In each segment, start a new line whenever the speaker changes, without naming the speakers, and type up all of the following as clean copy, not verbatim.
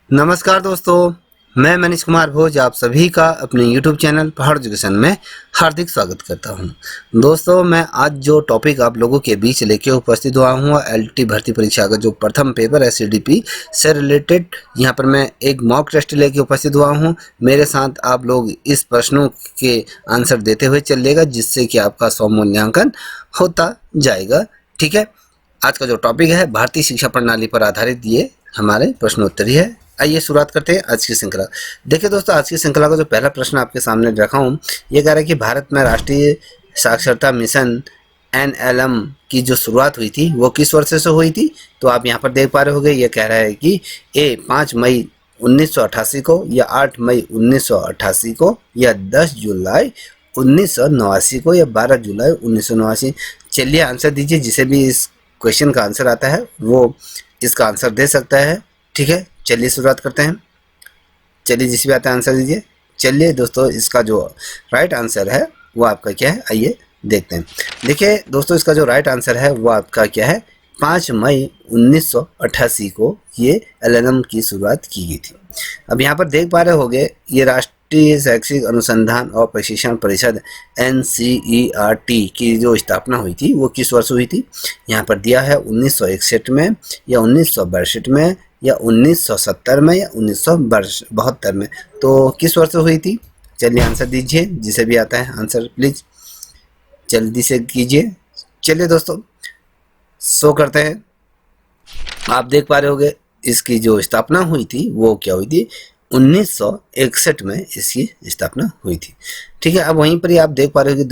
नमस्कार दोस्तों, मैं मनीष कुमार भोज आप सभी का अपने YouTube चैनल पहाड़ एजुकेशन में हार्दिक स्वागत करता हूं। दोस्तों, मैं आज जो टॉपिक आप लोगों के बीच लेके उपस्थित हुआ हूं एलटी भर्ती परीक्षा का जो प्रथम पेपर है सीडीपी से रिलेटेड, यहां पर मैं एक मॉक टेस्ट लेके उपस्थित हुआ हूं। मेरे साथ आप लोग इस प्रश्नों के आंसर देते हुए चलिएगा, जिससे कि आपका स्वमूल्यांकन होता जाएगा। ठीक है, आज का जो टॉपिक है भारतीय शिक्षा प्रणाली पर आधारित ये हमारे प्रश्नोत्तरी है। आइए शुरुआत करते हैं आज की श्रृंखला। देखिए दोस्तों, आज की श्रृंखला का जो पहला प्रश्न आपके सामने रखा हूँ, ये कह रहा है कि भारत में राष्ट्रीय साक्षरता मिशन NLM की जो शुरुआत हुई थी वो किस वर्ष से हुई थी। तो आप यहाँ पर देख पा रहे होंगे, ये कह रहा है कि ए 5 मई 1988 को, या 8 मई 1988 को, या 10 जुलाई 1989 को, या 12 जुलाई 1989। चलिए आंसर दीजिए। जिसे भी इस क्वेश्चन का आंसर आता है वो इसका आंसर दे सकता है। ठीक है, चलिए शुरुआत करते हैं। चलिए जिस भी आता है आंसर दीजिए। चलिए दोस्तों, इसका जो राइट आंसर है वो आपका क्या है, आइए देखते हैं। देखिए दोस्तों, इसका जो राइट आंसर है वो आपका क्या है, 5 मई 1988 को ये LLM की शुरुआत की गई थी। अब यहाँ पर देख पा रहे होंगे, ये राष्ट्रीय शैक्षिक अनुसंधान और प्रशिक्षण परिषद NCERT की जो स्थापना हुई थी वो किस वर्ष हुई थी। यहाँ पर दिया है 1961 में, या 1962 में, या 1970 में, या 1972 में। तो किस वर्ष हुई थी? चलिए आंसर दीजिए। जिसे भी आता है आंसर प्लीज जल्दी से कीजिए। चलिए दोस्तों, शो करते हैं। आप देख पा रहे होंगे, इसकी जो स्थापना हुई थी वो क्या हुई थी, 1961 में इसकी स्थापना हुई थी। ठीक है, अब वहीं पर ही आप देख पा रहे हो कि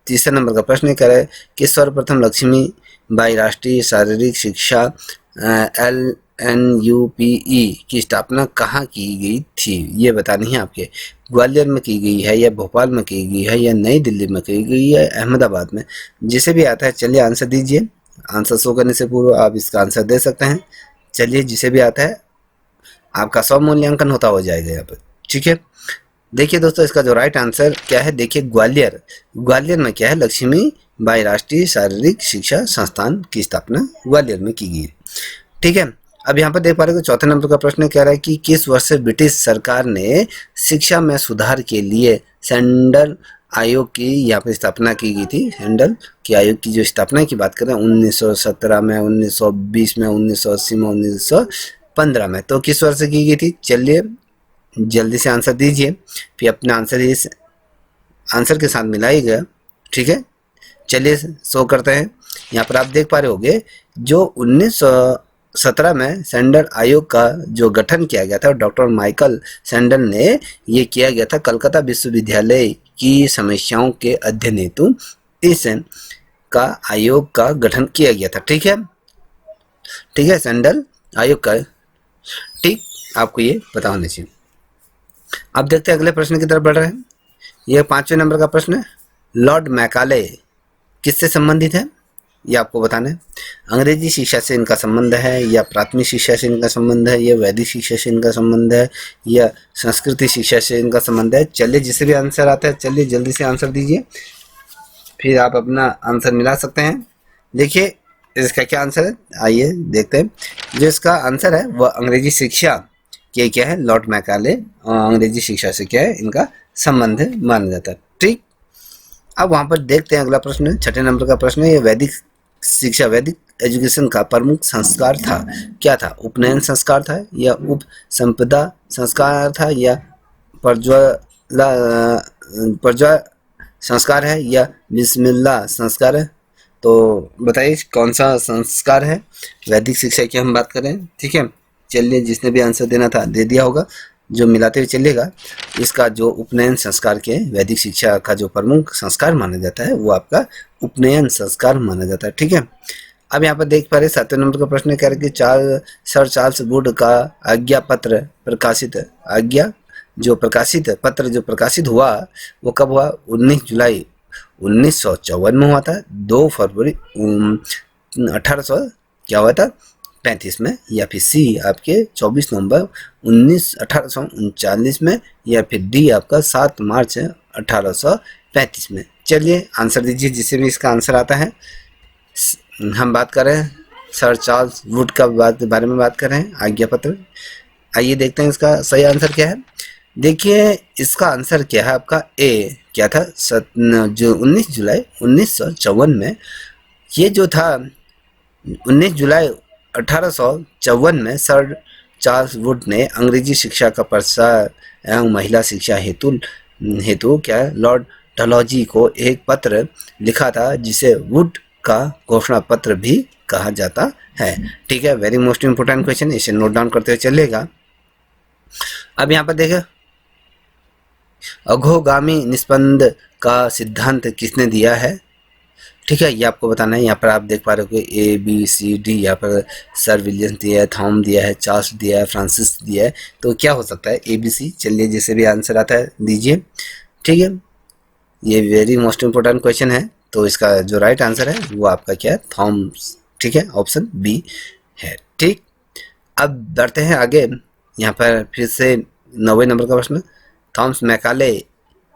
तीसरा नंबर का प्रश्न कह रहा है कि सर्वप्रथम लक्ष्मी बाई राष्ट्रीय शारीरिक शिक्षा LNUPE की स्थापना कहाँ की गई थी, ये बतानी है आपके। ग्वालियर में की गई है, या भोपाल में की गई है, या नई दिल्ली में की गई है, अहमदाबाद में। जिसे भी आता है चलिए आंसर दीजिए। आंसर शो करने से पूर्व आप इसका आंसर दे सकते हैं। चलिए जिसे भी आता है आपका स्वमूल्यांकन होता हो जाएगा यहाँ पर। ठीक है, देखिए दोस्तों, इसका जो राइट आंसर क्या है, देखिए ग्वालियर में क्या है, लक्ष्मी बाई राष्ट्रीय शारीरिक शिक्षा संस्थान की स्थापना ग्वालियर में की गई है। ठीक है, अब यहाँ पर देख पा रहे हो चौथे नंबर का प्रश्न कह रहा है कि किस वर्ष से ब्रिटिश सरकार ने शिक्षा में सुधार के लिए सैंडल आयोग की यहाँ पर स्थापना की गई थी। सैंडल की आयोग की जो स्थापना की बात करें 1917 में, 1920 में, 1980 में, 1915 में। तो किस वर्ष से की गई थी? चलिए जल्दी से आंसर दीजिए, फिर अपना आंसर इस आंसर के साथ मिलाइएगा। ठीक है, चलिए शो करते हैं। यहाँ पर आप देख पा रहे होंगे, जो 1917 में सैंडल आयोग का जो गठन किया गया था, डॉक्टर माइकल सैंडल ने ये किया गया था कलकत्ता विश्वविद्यालय की समस्याओं के अध्ययन हेतु इस का आयोग का गठन किया गया था। ठीक है, सैंडल आयोग का। ठीक, आपको ये पता होना चाहिए। अब देखते हैं अगले प्रश्न की तरफ बढ़ रहे हैं। यह 5वें नंबर का प्रश्न है, लॉर्ड मैकाले किससे संबंधित है, ये आपको बताना है। अंग्रेजी शिक्षा से इनका संबंध है, या प्राथमिक शिक्षा से इनका संबंध है, या वैदिक शिक्षा से इनका संबंध है, या संस्कृति शिक्षा से इनका संबंध है। चलिए जिसे भी आंसर आता है चलिए जल्दी से आंसर दीजिए, फिर आप अपना आंसर मिला सकते हैं। देखिए इसका क्या आंसर है, आइए देखते हैं। जो इसका आंसर है वह अंग्रेजी शिक्षा के क्या है, लॉर्ड मैकाले अंग्रेजी शिक्षा से क्या है, इनका संबंध माना जाता है। ठीक, अब वहां पर देखते हैं अगला प्रश्न, 6ठे नंबर का प्रश्न है, ये वैदिक शिक्षा, वैदिक एजुकेशन का प्रमुख संस्कार था, क्या था? उपनयन संस्कार था, या उप संपदा संस्कार था, या प्रज्वला संस्कार है, या बिस्मिल्लाह संस्कार है। तो बताइए कौन सा संस्कार है, वैदिक शिक्षा की हम बात करें। ठीक है, चलिए जिसने भी आंसर देना था दे दिया होगा, जो मिलाते हुए चलिएगा। इसका जो उपनयन संस्कार के वैदिक शिक्षा का जो प्रमुख संस्कार माना जाता है वो आपका उपनयन संस्कार माना जाता है। ठीक है, अब यहाँ पर देख पा रहे 7वें नंबर का प्रश्न कह रहे कि सर चार्ल्स वुड का आज्ञा पत्र प्रकाशित जो प्रकाशित हुआ वो कब हुआ? 19 जुलाई 1954 में हुआ था, 2 फरवरी 1835 में, या फिर सी आपके 24 नवंबर 1839 में, या फिर डी आपका 7 मार्च 1835 में। चलिए आंसर दीजिए जिससे भी इसका आंसर आता है। हम बात कर रहे हैं सर चार्ल्स वुड का बारे में बात कर रहे हैं, आज्ञा पत्र। आइए देखते हैं इसका सही आंसर क्या है। देखिए इसका आंसर क्या है आपका ए क्या था, जो 19 जुलाई 1954 में, ये जो था 19 जुलाई 1854 में सर चार्ल्स वुड ने अंग्रेजी शिक्षा का प्रसार एवं महिला शिक्षा हेतु हेतु क्या लॉर्ड डलहौजी को एक पत्र लिखा था, जिसे वुड का घोषणा पत्र भी कहा जाता है। ठीक है, वेरी मोस्ट इंपोर्टेंट क्वेश्चन, इसे नोट डाउन करते हुए चलिएगा। अब यहाँ पर देखें, अघोगामी निष्पंद का सिद्धांत किसने दिया है। ठीक है, ये आपको बताना है। यहाँ पर आप देख पा रहे हो कि ABCD, यहाँ पर सर विलियम्स दिया है, थॉम दिया है, चार्ल्स दिया है, फ्रांसिस दिया है, तो क्या हो सकता है ABC। चलिए जैसे भी आंसर आता है दीजिए। ठीक है, ये वेरी मोस्ट इंपोर्टेंट क्वेश्चन है, तो इसका जो राइट आंसर है वो आपका क्या है, थॉम्स। ठीक है, ऑप्शन बी है। ठीक, अब बढ़ते हैं आगे। यहाँ पर फिर से 90 नंबर का प्रश्न। थॉमस मैकाले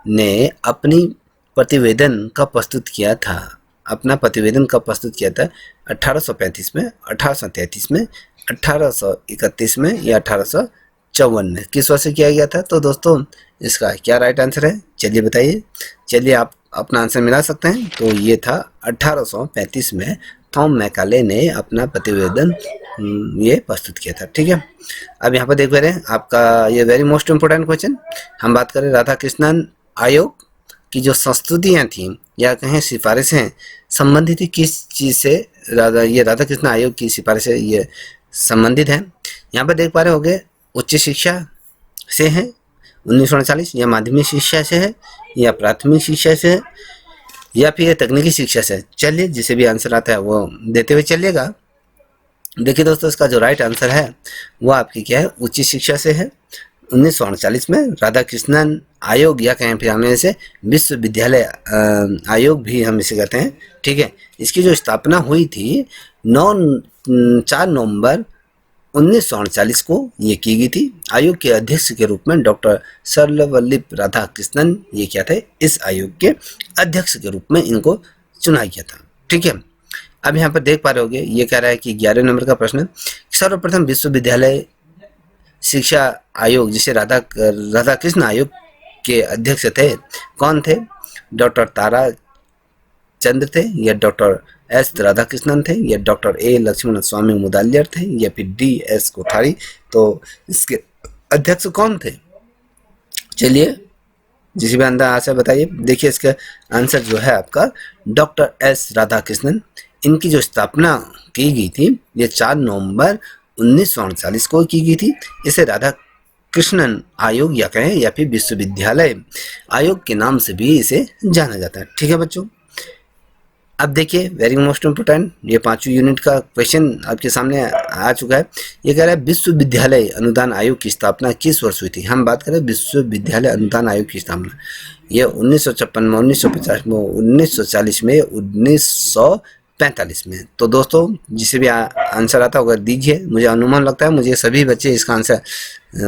ने अपनी प्रतिवेदन कब प्रस्तुत किया था, अपना प्रतिवेदन कब प्रस्तुत किया था, 1835 में, 1833 में, 1831 में या 1854 में, किस वर्ष किया गया था। तो दोस्तों इसका क्या राइट आंसर है, चलिए बताइए। चलिए आप अपना आंसर मिला सकते हैं। तो ये था 1835 में थॉम मैकाले ने अपना प्रतिवेदन ये प्रस्तुत किया था। ठीक है, अब यहाँ पर देख रहे हैं आपका ये वेरी मोस्ट इम्पोर्टेंट क्वेश्चन। हम बात करें राधा कृष्णन आयोग की जो संस्तुतियाँ थी या कहें सिफारिशें संबंधित थी किस चीज़ से, राधा कृष्ण आयोग की सिफारिशें ये संबंधित हैं। यहाँ पर देख पा रहे होंगे उच्च शिक्षा से है 1939, या माध्यमिक शिक्षा से है, या प्राथमिक शिक्षा से है, या फिर तकनीकी शिक्षा से। चलिए जिसे भी आंसर आता है वो देते हुए चलिएगा। देखिए दोस्तों इसका जो राइट आंसर है वो आपकी क्या है, उच्च शिक्षा से है। 1939 में राधा कृष्णन आयोग या कहें फिर हमें इसे विश्वविद्यालय आयोग भी हम इसे कहते हैं। ठीक है, इसकी जो स्थापना हुई थी 4 नवंबर 1939 को ये की गई थी। आयोग के अध्यक्ष के रूप में डॉक्टर सर्ववल्लभ राधाकृष्णन ये क्या थे, इस आयोग के अध्यक्ष के रूप में इनको चुना गया था। ठीक है, अब यहाँ पर देख पा रहे होगे ये कह रहा है कि 11 नंबर का प्रश्न, सर्वप्रथम विश्वविद्यालय शिक्षा आयोग जिसे राधा कृष्ण आयोग के अध्यक्ष थे कौन थे, डॉक्टर तारा चंद्र थे, या डॉक्टर S राधाकृष्णन थे, या डॉक्टर A लक्ष्मण स्वामी मुदालियर थे, या फिर D.S. कोठारी। तो इसके अध्यक्ष कौन थे, चलिए जिस भी अंदर आंसर बताइए। देखिए इसका आंसर जो है आपका डॉक्टर S राधाकृष्णन। इनकी जो स्थापना की गई थी ये 4 नवंबर 1939 को की गई थी। इसे राधा कृष्णन आयोग या कहें या फिर विश्वविद्यालय आयोग के नाम से भी इसे जाना जाता है। ठीक है बच्चों, अब देखिए वेरी मोस्ट इम्पोर्टेंट ये 5वीं यूनिट का क्वेश्चन आपके सामने आ चुका है। ये कह रहा है विश्वविद्यालय अनुदान आयोग की स्थापना किस वर्ष हुई थी। हम बात करें विश्वविद्यालय अनुदान आयोग की स्थापना, ये 1956 में, 1950 में, 1940 में, 1945 में। तो दोस्तों जिसे भी आंसर आता होगा दीजिए। मुझे अनुमान लगता है मुझे सभी बच्चे इसका आंसर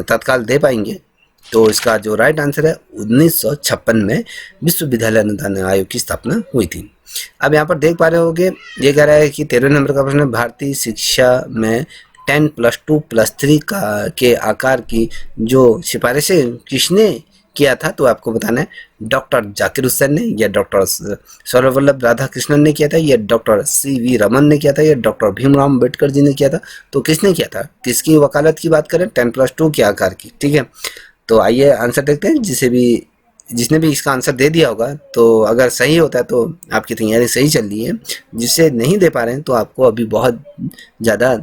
तत्काल दे पाएंगे। तो इसका जो राइट आंसर है 1956 में विश्वविद्यालय अनुदान आयोग की स्थापना हुई थी। अब यहाँ पर देख पा रहे होंगे ये कह रहा है कि 13 नंबर का प्रश्न, भारतीय शिक्षा में 10+2+3 के आकार की जो सिफारिशें किसने किया था। तो आपको बताना है डॉक्टर जाकिर हुसैन ने, या डॉक्टर सर्ववल्लभ राधाकृष्णन ने किया था, या डॉक्टर C.V. रमन ने किया था, या डॉक्टर भीमराव अम्बेडकर जी ने किया था। तो किसने किया था, किसकी वकालत की बात करें 10+2 के आकार की। ठीक है, तो आइए आंसर देखते हैं। जिसने भी इसका आंसर दे दिया होगा तो अगर सही होता है तो आपकी तैयारी सही चल रही है, जिसे नहीं दे पा रहे हैं तो आपको अभी बहुत ज़्यादा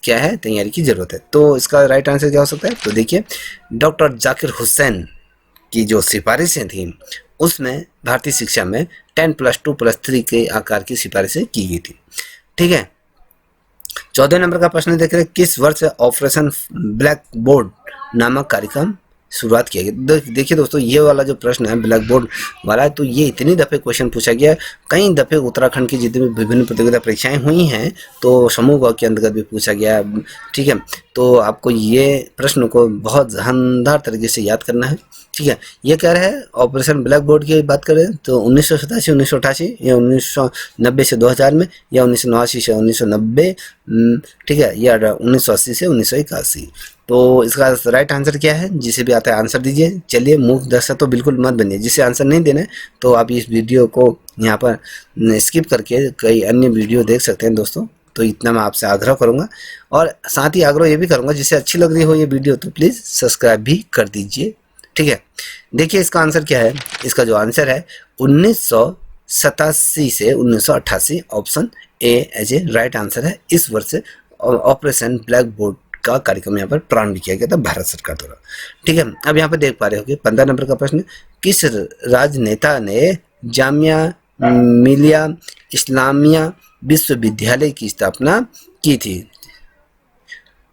क्या है तैयारी की ज़रूरत है। तो इसका राइट आंसर क्या हो सकता है, तो देखिए डॉक्टर जाकिर हुसैन की जो सिफारिशें थी उसमें भारतीय शिक्षा में 10+2+3 के आकार की सिफारिशें की गई थी। ठीक है, 14 नंबर का प्रश्न देख रहे हैं, किस वर्ष ऑपरेशन ब्लैक बोर्ड नामक कार्यक्रम शुरुआत किया गया। देखिए दोस्तों ये वाला जो प्रश्न है ब्लैक बोर्ड वाला है, तो ये इतनी दफ़े क्वेश्चन पूछा गया है। कई दफ़े उत्तराखंड की जितनी विभिन्न प्रतियोगिता परीक्षाएं हुई हैं तो समूह के अंतर्गत भी पूछा गया है। ठीक है, तो आपको ये प्रश्न को बहुत शानदार तरीके से याद करना है। ठीक है, ये कह रहा है ऑपरेशन ब्लैक बोर्ड की बात करें तो 1987 1988 या 1990 से 2000 में, या 1989 से 1990, ठीक है, या 1980 से 1981। तो इसका राइट आंसर क्या है? जिसे भी आता है आंसर दीजिए। चलिए, मूक दर्शक तो बिल्कुल मत बनिए। जिसे आंसर नहीं देना है तो आप इस वीडियो को यहाँ पर स्किप करके कई अन्य वीडियो देख सकते हैं दोस्तों। तो इतना मैं आपसे आग्रह करूँगा, और साथ ही आग्रह ये भी करूँगा, जिसे अच्छी लग रही हो ये वीडियो तो प्लीज़ सब्सक्राइब भी कर दीजिए। ठीक है, देखिए इसका आंसर क्या है। इसका जो आंसर है 1987 से 1988, option A as a right answer है। इस वर्ष ऑपरेशन ब्लैक बोर्ड का कार्यक्रम यहाँ पर प्रारंभ किया गया था भारत सरकार द्वारा। ठीक है, अब यहाँ पर देख पा रहे होंगे 15 नंबर का प्रश्न, किस राजनेता ने जामिया मिलिया इस्लामिया विश्वविद्यालय की स्थापना की थी?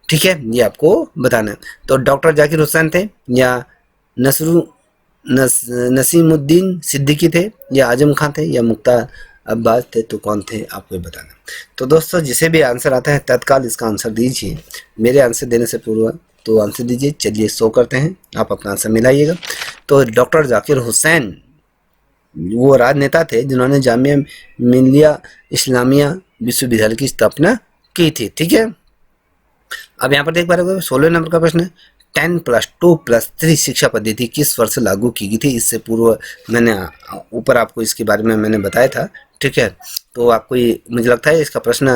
ठीक है, ये आपको बताना है। तो डॉक्टर जाकिर हुसैन थे, या नसीमुद्दीन सिद्दीकी थे, या आजम खान थे, या मुख्तार अब्बास थे? तो कौन थे आपको बताना। तो दोस्तों जिसे भी आंसर आता है तत्काल इसका आंसर दीजिए, मेरे आंसर देने से पूर्व तो आंसर दीजिए। चलिए शो करते हैं, आप अपना आंसर मिलाइएगा। तो डॉक्टर जाकिर हुसैन वो राजनेता थे जिन्होंने जामिया मिलिया इस्लामिया विश्वविद्यालय की स्थापना की थी। ठीक है, अब यहाँ पर देख पा रहे हो 16 नंबर का प्रश्न है, 10+2+3 शिक्षा पद्धति किस वर्ष लागू की गई थी? इससे पूर्व मैंने ऊपर आपको इसके बारे में मैंने बताया था। ठीक है, तो आपको ये मुझे लगता है इसका प्रश्न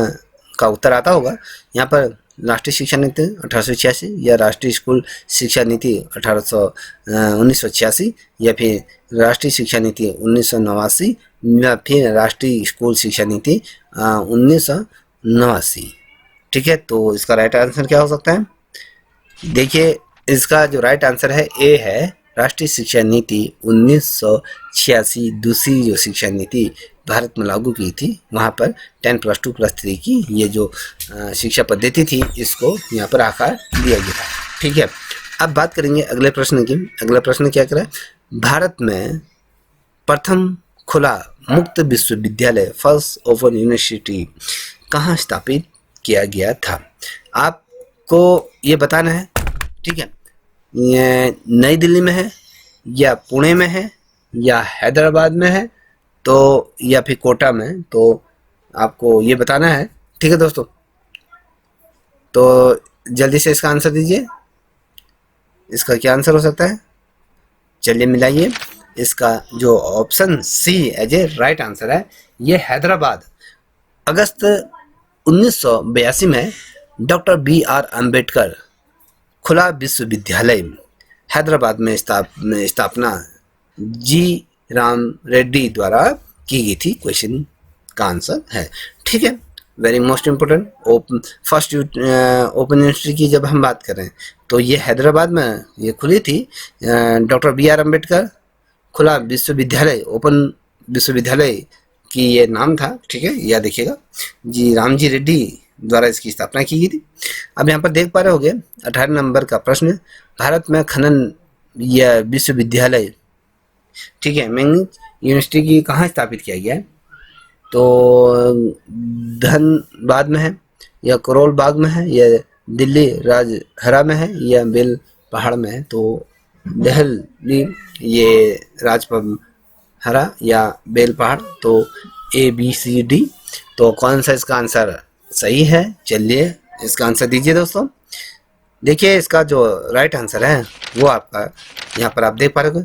का उत्तर आता होगा। यहाँ पर राष्ट्रीय शिक्षा नीति 1886, या राष्ट्रीय स्कूल शिक्षा नीति 1986, या फिर राष्ट्रीय शिक्षा नीति 1989, या फिर राष्ट्रीय स्कूल शिक्षा नीति 1989। ठीक है, तो इसका राइट आंसर क्या हो सकता है? देखिए इसका जो राइट आंसर है ए है, राष्ट्रीय शिक्षा नीति 1986, दूसरी जो शिक्षा नीति भारत में लागू की थी, वहाँ पर 10+2+3 की ये जो शिक्षा पद्धति थी, इसको यहाँ पर आकार दिया गया था। ठीक है, अब बात करेंगे अगले प्रश्न की। अगला प्रश्न क्या करें, भारत में प्रथम खुला मुक्त विश्वविद्यालय, फर्स्ट ओपन यूनिवर्सिटी, कहाँ स्थापित किया गया था? आपको ये बताना है। ठीक है, ये नई दिल्ली में है, या पुणे में है, या हैदराबाद में है, तो या फिर कोटा में, तो आपको ये बताना है। ठीक है दोस्तों, तो जल्दी से इसका आंसर दीजिए। इसका क्या आंसर हो सकता है? चलिए मिलाइए। इसका जो option C as a right answer है, ये हैदराबाद। अगस्त 1982 में डॉक्टर BR अम्बेडकर खुला विश्वविद्यालय हैदराबाद में स्थापना जी राम रेड्डी द्वारा की गई थी। क्वेश्चन का आंसर है। ठीक है, very most important. First open university की जब हम बात करें तो ये हैदराबाद में ये खुली थी। डॉक्टर BR अम्बेडकर खुला विश्वविद्यालय, ओपन विश्वविद्यालय की ये नाम था। ठीक है, यह देखिएगा, जी रामजी रेड्डी द्वारा इसकी स्थापना की गई थी। अब यहाँ पर देख पा रहे होंगे 18 नंबर का प्रश्न, भारत में खनन या विश्वविद्यालय, ठीक है, मैंगनीज यूनिवर्सिटी की कहाँ स्थापित किया गया है? तो धनबाद में है, या करोल बाग में है, या दिल्ली राजहरा में है, या बेल पहाड़ में है? तो दिल्ली, ये राजहरा या बेल पहाड़, तो ABCD। तो कौन सा इसका आंसर सही है? चलिए इसका आंसर दीजिए दोस्तों। देखिए इसका जो राइट आंसर है वो आपका यहाँ पर आप देख पा रहे हो,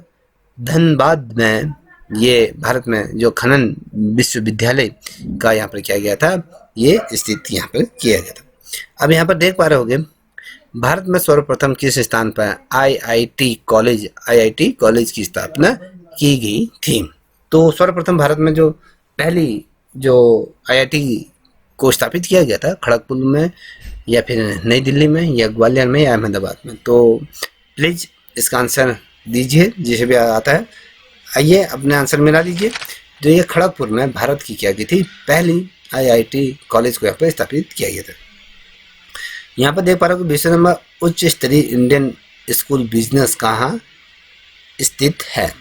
धनबाद में ये भारत में जो खनन विश्वविद्यालय का यहाँ पर किया गया था, ये स्थित यहाँ पर किया गया था। अब यहाँ पर देख पा रहे होंगे भारत में सर्वप्रथम किस स्थान पर IIT कॉलेज की स्थापना की गई थी? तो सर्वप्रथम भारत में जो पहली जो IIT को स्थापित किया गया था, खड़गपुर में, या फिर नई दिल्ली में, या ग्वालियर में, या अहमदाबाद में? तो प्लीज़ इसका आंसर दीजिए जिसे भी आता है। आइए अपने आंसर मिला दीजिए। जो ये खड़गपुर में भारत की क्या गई थी पहली IIT कॉलेज को यहाँ पर स्थापित किया गया था। यहाँ पर देख पा रहे हो कि 20 नंबर, उच्च स्तरीय इंडियन स्कूल बिजनेस कहाँ स्थित है?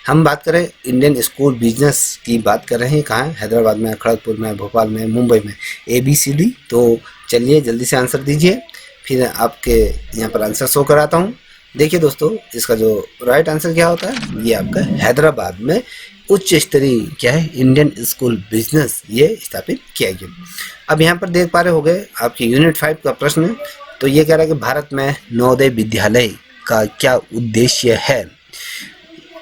हम बात करें इंडियन स्कूल बिजनेस की बात कर रहे हैं, कहाँ? हैदराबाद में, खड़गपुर में, भोपाल में, मुंबई में, ABCD। तो चलिए जल्दी से आंसर दीजिए, फिर आपके यहाँ पर आंसर शो कराता हूँ। देखिए दोस्तों, इसका जो राइट आंसर क्या होता है, ये आपका हैदराबाद में उच्च स्तरीय क्या है इंडियन स्कूल बिजनेस ये स्थापित किया गया। अब यहाँ पर देख पा रहे होंगे आपके यूनिट 5 का प्रश्न, तो ये कह रहा है कि भारत में नवोदय विद्यालय का क्या उद्देश्य है।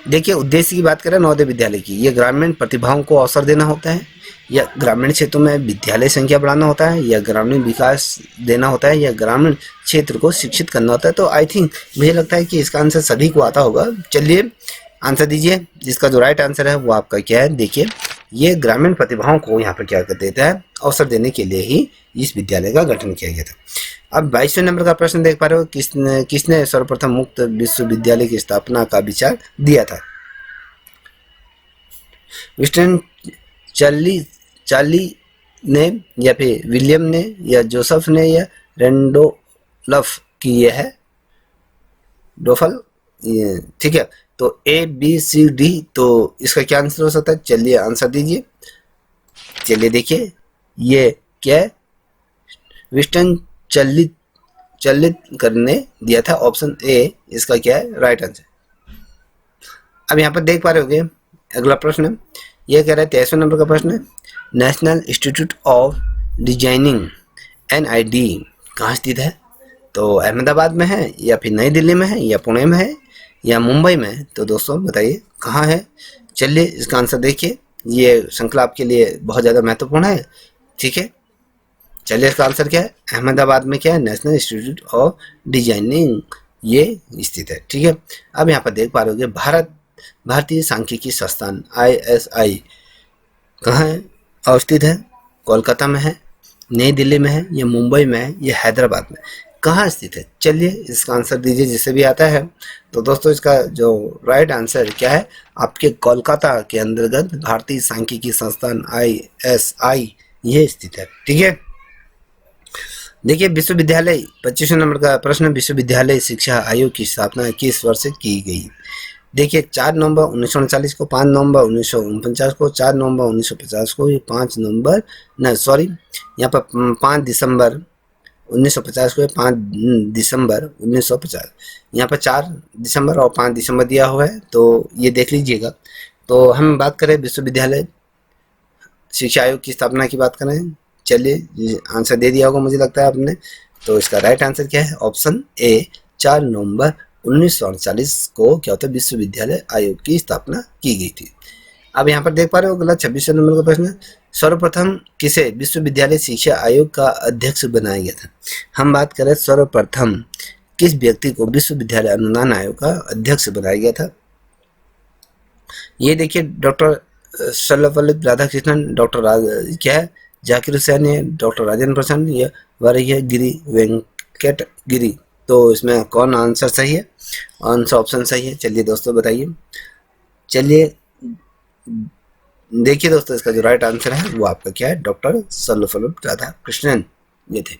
देखिए उद्देश्य की बात करें नवोदय विद्यालय की, ये ग्रामीण प्रतिभाओं को अवसर देना होता है, या ग्रामीण क्षेत्रों में विद्यालय संख्या बढ़ाना होता है, या ग्रामीण विकास देना होता है, या ग्रामीण क्षेत्र को शिक्षित करना होता है। तो आई थिंक मुझे लगता है कि इसका आंसर सभी को आता होगा। चलिए आंसर दीजिए, जिसका जो राइट आंसर है वो आपका क्या है। देखिए ये ग्रामीण प्रतिभाओं को यहाँ पर क्या कर देता है, अवसर देने के लिए ही इस विद्यालय का गठन किया गया था। अब 22वें नंबर का प्रश्न देख पा रहे हो, किसने सर्वप्रथम मुक्त विश्वविद्यालय की स्थापना का विचार दिया था। विंस्टन चार्ली ने, या फिर विलियम ने, या जोसेफ ने, या रेंडोल्फ की ये है डोफल, ठीक है। तो A B C D, तो इसका क्या आंसर हो सकता है। चलिए आंसर दीजिए। चलिए देखिए ये क्या है, विंस्टन चलित करने दिया था, ऑप्शन ए इसका क्या है राइट आंसर। अब यहाँ पर देख पा रहे होंगे अगला प्रश्न, ये कह रहा है 23वें नंबर का प्रश्न, national institute of designing NID कहाँ स्थित है। तो अहमदाबाद में है, या फिर नई दिल्ली में है, या पुणे में है, या मुंबई में है। तो दोस्तों बताइए कहाँ है। चलिए इसका आंसर देखिए, ये श्रृंखला आपके लिए बहुत ज़्यादा महत्वपूर्ण है, ठीक है। चलिए इसका आंसर क्या है, अहमदाबाद में क्या है, नेशनल इंस्टीट्यूट ऑफ डिजाइनिंग ये स्थित है, ठीक है। अब यहाँ पर देख पा रहे हो भारतीय सांख्यिकी संस्थान ISI कहाँ है, अवस्थित है, कोलकाता में है, नई दिल्ली में है, या मुंबई में है, या हैदराबाद में, कहाँ स्थित है। चलिए इसका आंसर दीजिए जिसे भी आता है। तो दोस्तों इसका जो राइट आंसर क्या है, आपके कोलकाता के अंतर्गत भारतीय सांख्यिकी संस्थान ISI ये स्थित है, ठीक है। देखिए विश्वविद्यालय 25वें नंबर का प्रश्न, विश्वविद्यालय शिक्षा आयोग की स्थापना किस वर्ष की गई। देखिए 4 नवंबर 1939 को, 5 नवंबर 1949 को, 4 नवंबर 1950 को, ये 5 नवंबर नहीं सॉरी यहाँ पर 5 दिसंबर 1950 को, 5 दिसंबर 1950, यहाँ पर 4 दिसंबर और 5 दिसंबर दिया हुआ है, तो ये देख लीजिएगा। तो हम बात करें विश्वविद्यालय शिक्षा आयोग की स्थापना की बात करें, चलिए आंसर दे दिया होगा मुझे लगता है आपने। तो इसका राइट आंसर क्या है, ऑप्शन ए 4 नवंबर 1948 को क्या होता है विश्वविद्यालय आयोग की स्थापना की गई थी। अब यहाँ पर देख पा रहे हो अगला 26वें नंबर का प्रश्न, सर्वप्रथम किसे विश्वविद्यालय शिक्षा आयोग का अध्यक्ष बनाया गया था। हम बात करें सर्वप्रथम किस व्यक्ति को विश्वविद्यालय अनुदान आयोग का अध्यक्ष बनाया गया था। ये देखिए डॉक्टर सर्वपल्ली राधाकृष्णन, डॉक्टर क्या है जाकिर हुसैन है, डॉक्टर राजेंद्र प्रसाद, या वर्य गिरी वेंकट गिरी। तो इसमें कौन आंसर सही है, कौन सा ऑप्शन सही है, चलिए दोस्तों बताइए। चलिए देखिए दोस्तों इसका जो राइट आंसर है वो आपका क्या है, डॉक्टर सर्वपल्ली राधाकृष्णन ये थे।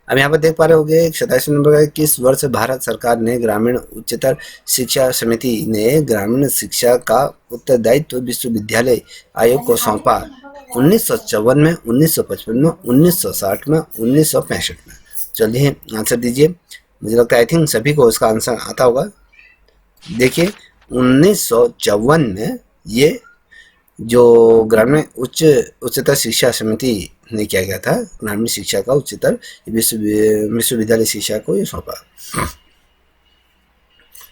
अब यहाँ पर देख पा रहे होंगे 27वें नंबर का, किस वर्ष भारत सरकार ने ग्रामीण उच्चतर शिक्षा समिति ने ग्रामीण शिक्षा का उत्तरदायित्व विश्वविद्यालय आयोग को सौंपा। 1954 में, 1955 में, 1960 में, 1965 में। चलिए आंसर दीजिए, मुझे लगता है आई थिंक सभी को इसका आंसर आता होगा। देखिए 1954 में ये जो ग्रामीण उच्चतर शिक्षा समिति ने क्या किया था, ग्रामीण शिक्षा का उच्चतर विश्वविद्यालय शिक्षा को ये सौंपा।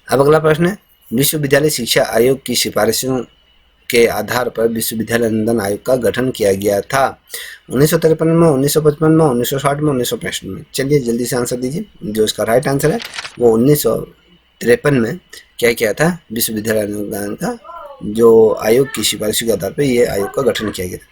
अब अगला प्रश्न है, विश्वविद्यालय शिक्षा आयोग की सिफारिशों के आधार पर विश्वविद्यालय अनुदान आयोग का गठन किया गया था। 1953 में, 1955 में, 1960 में, 1965 में। चलिए जल्दी से आंसर दीजिए। जो इसका राइट आंसर है वो 1953 में क्या किया था, विश्वविद्यालय अनुदान का जो आयोग की सिफारिशों के आधार पर ये आयोग का गठन किया गया था।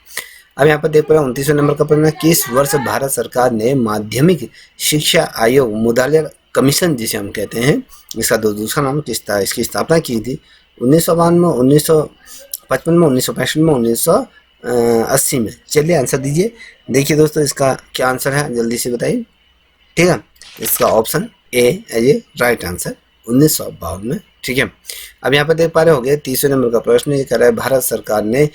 अब यहाँ पर देख पा रहे हैं 29वें नंबर का प्रश्न, किस वर्ष भारत सरकार ने माध्यमिक शिक्षा आयोग मुदालिया कमीशन जिसे हम कहते हैं, इसका दूसरा नाम किस था, इसकी स्थापना की थी 1952 में, 1955 में, 1965 में, 1980 में। चलिए आंसर दीजिए। देखिए दोस्तों इसका क्या आंसर है जल्दी से बताइए, ठीक है। इसका ऑप्शन ए है ये राइट आंसर 1952 में, ठीक है। अब यहाँ पर देख पा रहे होंगे 30वें नंबर का प्रश्न, ये कह रहा है भारत सरकार ने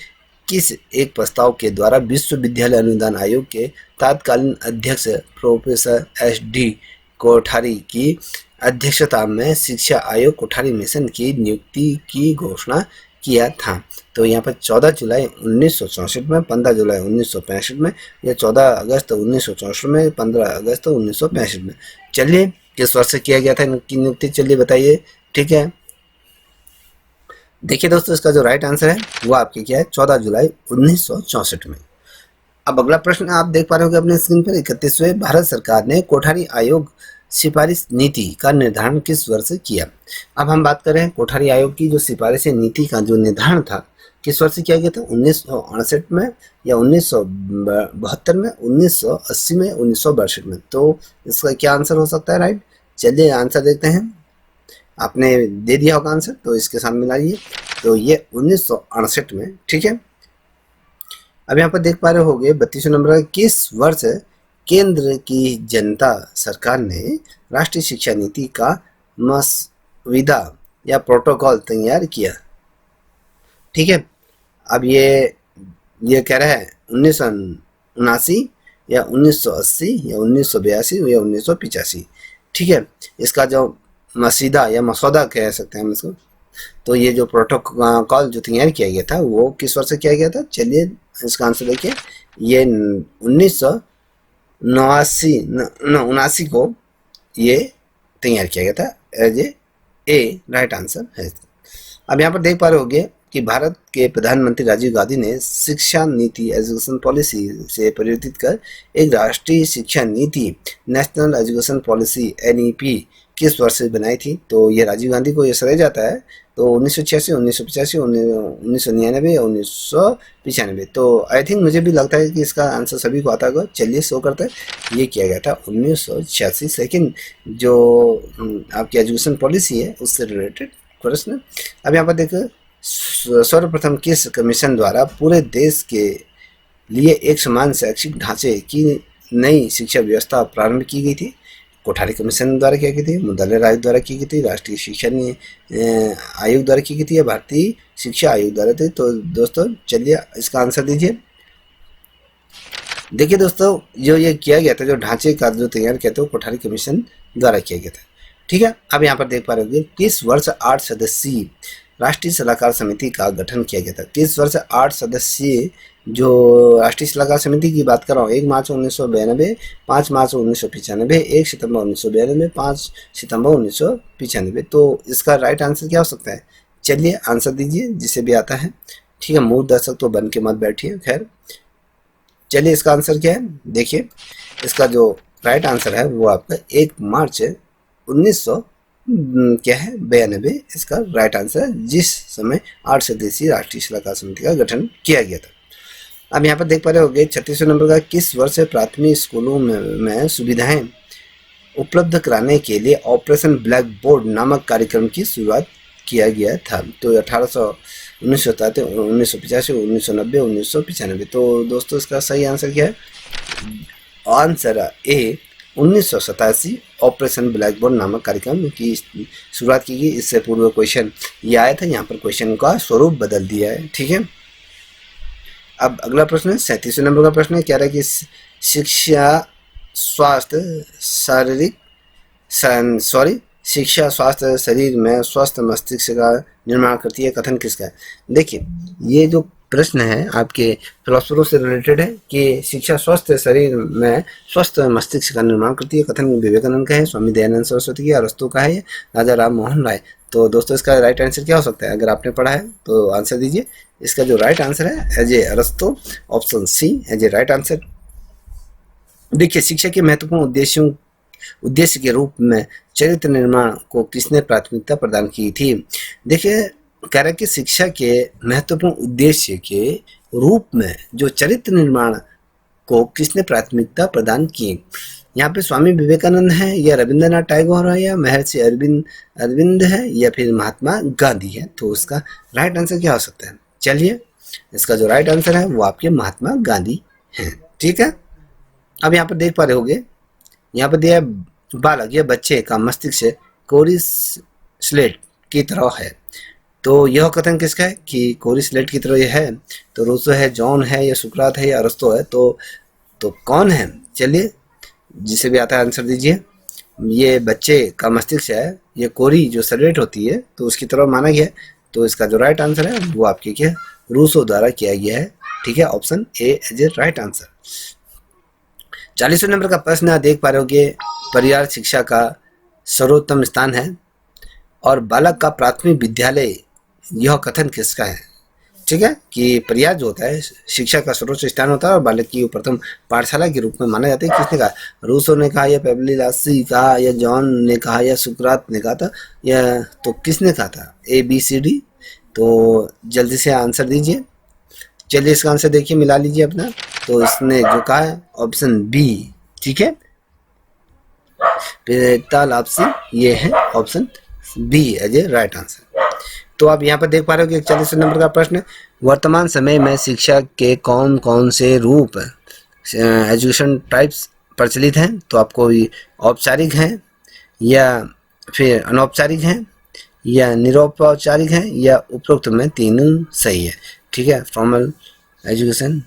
किस एक प्रस्ताव के द्वारा विश्वविद्यालय अनुदान आयोग के तत्कालीन अध्यक्ष प्रोफेसर SD कोठारी की अध्यक्षता में शिक्षा आयोग कोठारी मिशन की नियुक्ति की घोषणा किया था। तो यहाँ पर 14 जुलाई 1964 में, 15 जुलाई 1965 में, या 14 अगस्त 1964 में, 15 अगस्त 1965 में। चलिए किस वर्ष से किया गया था इनकी नियुक्ति, चलिए बताइए। ठीक है, देखिए दोस्तों, इसका जो राइट आंसर है वो आपके क्या है, 14 जुलाई 1964 में। अब अगला प्रश्न आप देख पा रहे होंगे अपने स्क्रीन पर, 31वें भारत सरकार ने कोठारी आयोग सिफारिश नीति का निर्धारण किस वर्ष किया। अब हम बात कर रहे हैं कोठारी आयोग की जो सिफारिश नीति का जो निर्धारण था किस वर्ष किया गया था, 1968 में, या 1972 में, 1980 में, 1962 में। तो इसका क्या आंसर हो सकता है राइट। चलिए आंसर देखते हैं, आपने दे दिया होगा आंसर तो इसके साथ मिलाइए। तो ये 1968 में, ठीक है। अब यहाँ पर देख पा रहे होंगे 32 नंबर, किस वर्ष केंद्र की जनता सरकार ने राष्ट्रीय शिक्षा नीति का मसविदा या प्रोटोकॉल तैयार किया। ठीक है, अब ये कह रहा है 1979 या 1980 या 1982 या 1985। ठीक है, इसका जो मसीदा या मसौदा कह सकते हैं हम इसको, तो ये जो प्रोटोकॉल जो तैयार किया गया था वो किस वर्ष से किया गया था। चलिए इसका आंसर देखिए, ये 1979 को ये तैयार किया गया था एज ए राइट आंसर है। अब यहाँ पर देख पा रहे होंगे कि भारत के प्रधानमंत्री राजीव गांधी ने शिक्षा नीति एजुकेशन पॉलिसी से परिवर्तित कर एक राष्ट्रीय शिक्षा नीति नेशनल एजुकेशन पॉलिसी एनईपी किस वर्ष से बनाई थी। तो ये राजीव गांधी को ये श्रेय जाता है। तो 1986, 1985, 1999 या 1995। तो आई थिंक मुझे भी लगता है कि इसका आंसर सभी को आता होगा। चलिए शो करते हैं, ये किया गया था 1986। सेकेंड जो आपकी एजुकेशन पॉलिसी है उससे रिलेटेड प्रश्न। अब यहाँ पर देखो, सर्वप्रथम किस कमीशन द्वारा पूरे देश के लिए एक समान शैक्षिक ढांचे की नई शिक्षा व्यवस्था प्रारंभ की गई थी। कोठारी कमीशन द्वारा की गई थी, मंत्रालय आयोग द्वारा की गई थी, राष्ट्रीय शिक्षा आयोग द्वारा की गई थी, या भारतीय शिक्षा आयोग द्वारा थी। तो दोस्तों चलिए इसका आंसर दीजिए। देखिए दोस्तों, जो ये किया गया था, जो ढांचे का जो तैयार किया था वो कोठारी कमीशन द्वारा किया गया था। ठीक है, अब यहाँ पर देख पा रहे होंगे किस वर्ष 8 सदस्यीय राष्ट्रीय सलाहकार समिति का गठन किया गया था। किस वर्ष 8 सदस्यीय जो राष्ट्रीय सलाहकार समिति की बात कर रहा हूँ, 1 मार्च 1992, 5 मार्च 1995, 1 सितंबर 1992, 5 सितंबर 1995। तो इसका राइट आंसर क्या हो सकता है। चलिए आंसर दीजिए जिसे भी आता है। ठीक है, मूल दर्शक तो बन के मत बैठिए। खैर चलिए इसका आंसर क्या है, देखिए इसका जो राइट आंसर है वो आपका 1 मार्च 1992 इसका राइट आंसर है, जिस समय 8 सदस्यीय राष्ट्रीय सलाहकार समिति का गठन किया गया था। अब यहाँ पर देख पा रहे होंगे 36वें नंबर का, किस वर्ष प्राथमिक स्कूलों में सुविधाएं उपलब्ध कराने के लिए ऑपरेशन ब्लैक बोर्ड नामक कार्यक्रम की शुरुआत किया गया था। तो 1987, 1985, 1990, 1995। तो दोस्तों इसका सही आंसर क्या है, answer A 1987 operation black board नामक कार्यक्रम की शुरुआत की गई। इससे पूर्व क्वेश्चन ये आया था, यहाँ पर क्वेश्चन का स्वरूप बदल दिया है। ठीक है, अब अगला प्रश्न है 37वें नंबर का प्रश्न है, कह रहा है कि शिक्षा स्वास्थ्य शरीर में स्वस्थ मस्तिष्क का निर्माण करती है, कथन किसका है। देखिए ये जो प्रश्न है आपके फिलोसफरों से रिलेटेड है कि शिक्षा स्वस्थ शरीर में स्वस्थ मस्तिष्क का निर्माण करती है, कथन विवेकानंद का है, स्वामी दयानंद सरस्वती की, अरस्तु का है, राजा राम मोहन राय। तो दोस्तों इसका राइट आंसर क्या हो सकता है, अगर आपने पढ़ा है तो आंसर दीजिए। इसका जो राइट आंसर है एज ए अरस्तु, option C as a right answer. देखिए शिक्षा के महत्वपूर्ण उद्देश्य के रूप में चरित्र निर्माण को किसने प्राथमिकता प्रदान की थी। देखिए कह रहा है कि शिक्षा के महत्वपूर्ण उद्देश्य के रूप में जो चरित्र निर्माण को किसने प्राथमिकता प्रदान की। यहाँ पे स्वामी विवेकानंद है, या रविंद्रनाथ टैगोर है, या महर्षि अरविंद है, या फिर महात्मा गांधी है। तो उसका राइट आंसर क्या हो सकता है। चलिए इसका जो राइट आंसर है वो आपके महात्मा गांधी हैं। ठीक है, अब यहाँ पर देख पा रहे होंगे, यहाँ पर दिया बालक या बच्चे का मस्तिष्क कोरी स्लेट की तरह है। तो यह कथन किसका है कि कोरी स्लेट की तरह यह है। तो रूसो है, जॉन है, या सुकरात है, या अरस्तु है। तो कौन है। चलिए जिसे भी आता है आंसर दीजिए। ये बच्चे का मस्तिष्क है, ये कोरी जो स्लेट होती है तो उसकी तरह माना गया है। तो इसका जो राइट आंसर है वो आपके क्या रूसो द्वारा किया गया है। ठीक है, option A is A right answer. 40वें नंबर का प्रश्न आप देख पा रहे हो कि परिवार शिक्षा का सर्वोत्तम स्थान है और बालक का प्राथमिक विद्यालय, यह कथन किसका है? ठीक है, कि परिवार जो होता है शिक्षा का सर्वोच्च स्थान होता है और बालक की प्रथम पाठशाला के रूप में माना जाता है। किसने कहा? रूसो ने कहा या पेब्लिलासी कहा या जॉन ने कहा या सुकरात ने कहा था, या तो किसने कहा था? A B C D. तो जल्दी से आंसर दीजिए। चलिए इसका आंसर देखिए, मिला लीजिए अपना। तो इसने जो कहा है ऑप्शन बी। ठीक है, पेटालाप्सी, ये है option B as a right answer. तो आप यहाँ पर देख पा रहे हो कि 41वें नंबर का प्रश्न है, वर्तमान समय में शिक्षा के कौन कौन से रूप एजुकेशन टाइप्स प्रचलित हैं? तो आपको औपचारिक हैं या फिर अनौपचारिक हैं या निरौपचारिक हैं या उपरोक्त में तीनों सही है। ठीक है, formal education,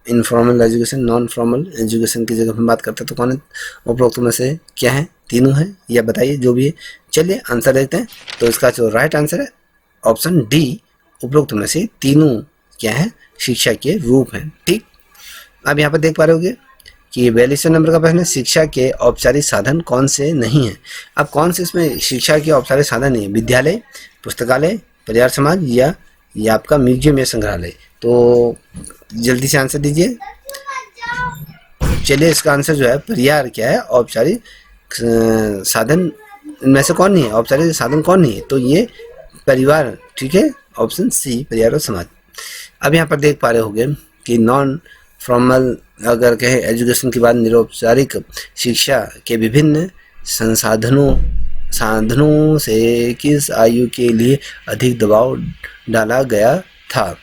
informal education, non formal education की जगह हम बात करते हैं तो कौन है? उपरोक्त में से क्या है? तीनों है या बताइए जो भी है। चलिए आंसर देखते हैं। तो इसका जो राइट आंसर है ऑप्शन डी, उपरोक्त में से तीनों क्या है? शिक्षा के रूप हैं। ठीक, अब यहाँ पर देख पा रहे होगे कि 42वें नंबर का प्रश्न है, शिक्षा के औपचारिक साधन कौन से नहीं है? अब कौन से इसमें शिक्षा के औपचारिक साधन नहीं है? विद्यालय, पुस्तकालय, परिवार समाज या आपका म्यूजियम या संग्रहालय। तो जल्दी से आंसर दीजिए। चलिए इसका आंसर जो है परिवार क्या है? औपचारिक साधन इनमें से कौन नहीं है? औपचारिक साधन कौन नहीं है? तो ये परिवार। ठीक है, ऑप्शन सी, परिवार और समाज। अब यहाँ पर देख पा रहे होंगे कि नॉन फॉर्मल अगर कहे एजुकेशन की बात, निरौपचारिक शिक्षा के विभिन्न साधनों से किस आयु के लिए अधिक दबाव डाला गया था?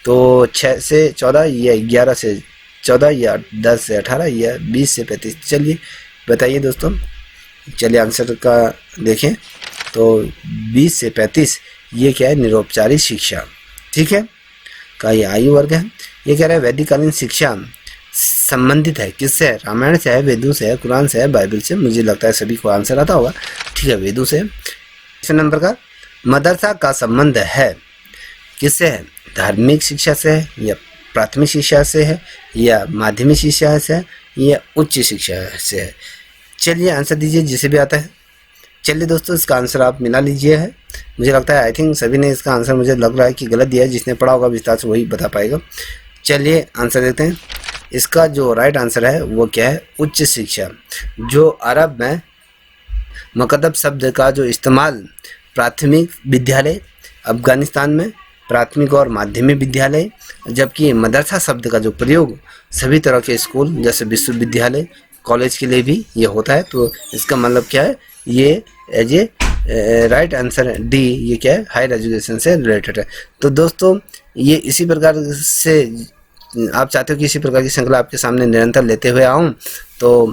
तो 6 से 14 या 11 से 14 या 10 से 18 या 20 से 35। चलिए बताइए दोस्तों। चलिए आंसर का देखें तो 20 से 35 ये क्या है? निरौपचारिक शिक्षा। ठीक है, का ये आयु वर्ग है। ये कह रहा है वैदिककालीन शिक्षा संबंधित है किससे है? रामायण से है, वेदों से है, कुरान से है, बाइबल से। मुझे लगता है सभी को आंसर आता होगा। ठीक है, वेदों से। इस नंबर का मदरसा का संबंध है किससे है? धार्मिक शिक्षा से है या प्राथमिक शिक्षा से है या माध्यमिक शिक्षा से है या उच्च शिक्षा से है? चलिए आंसर दीजिए जिसे भी आता है। चलिए दोस्तों इसका आंसर आप मिला लीजिए है। मुझे लगता है आई थिंक सभी ने इसका आंसर, मुझे लग रहा है कि गलत दिया है। जिसने पढ़ा होगा विस्तार से वही बता पाएगा। चलिए आंसर देते हैं। इसका जो राइट आंसर है वो क्या है? उच्च शिक्षा। जो अरब में मकदब शब्द का जो इस्तेमाल प्राथमिक विद्यालय, अफगानिस्तान में प्राथमिक और माध्यमिक विद्यालय, जबकि मदरसा शब्द का जो प्रयोग सभी तरह के स्कूल जैसे विश्वविद्यालय, कॉलेज के लिए भी ये होता है। तो इसका मतलब क्या है? ये as a right answer D, ये क्या है? हायर एजुकेशन से रिलेटेड है। तो दोस्तों ये इसी प्रकार से आप चाहते हो कि इसी प्रकार की श्रृंखला आपके सामने निरंतर लेते हुए आऊँ, तो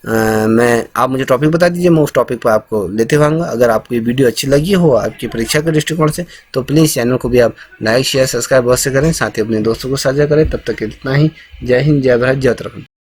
आप मुझे टॉपिक बता दीजिए, मैं उस टॉपिक पर आपको लेते हुए आऊँगा। अगर आपको ये वीडियो अच्छी लगी हो आपकी परीक्षा के दृष्टिकोण से, तो प्लीज़ चैनल को भी आप लाइक शेयर सब्सक्राइब अवश्य करें, साथ ही अपने दोस्तों को साझा करें। तब तक इतना ही। जय हिंद, जय भारत, जय उत्तराखंड।